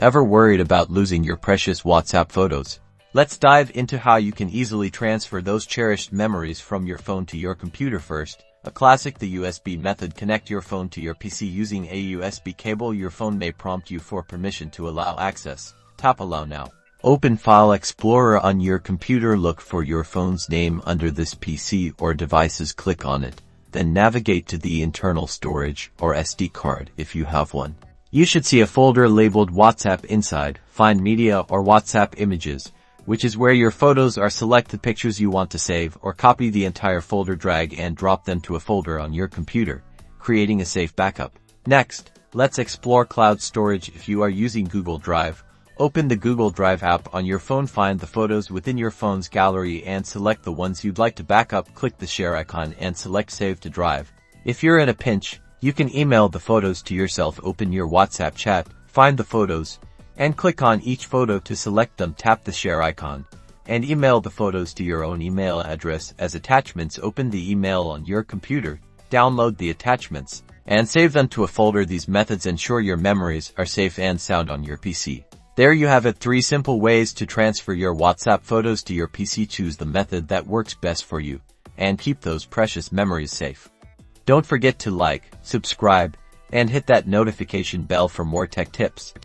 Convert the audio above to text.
Ever worried about losing your precious WhatsApp photos? Let's dive into how you can easily transfer those cherished memories from your phone to your computer. First, a classic, the USB method. Connect your phone to your PC using a USB cable. Your phone may prompt you for permission to allow access. Tap Allow now. Open File Explorer on your computer. Look for your phone's name under this PC or devices. Click on it. Then navigate to the internal storage or SD card if you have one. You should see a folder labeled WhatsApp inside. Find Media or WhatsApp Images, which is where your photos are. Select the pictures you want to save or copy the entire folder. Drag and drop them to a folder on your computer, creating a safe backup. Next, let's explore cloud storage. If you are using Google Drive, open the Google Drive app on your phone. Find the photos within your phone's gallery and select the ones you'd like to back up. Click the share icon and select Save to Drive. If you're in a pinch, you can email the photos to yourself. Open your WhatsApp chat, find the photos, and click on each photo to select them. Tap the share icon and email the photos to your own email address as attachments. Open the email on your computer, download the attachments, and save them to a folder. These methods ensure your memories are safe and sound on your PC. There you have it, 3 simple ways to transfer your WhatsApp photos to your PC. Choose the method that works best for you and keep those precious memories safe. Don't forget to like, subscribe, and hit that notification bell for more tech tips.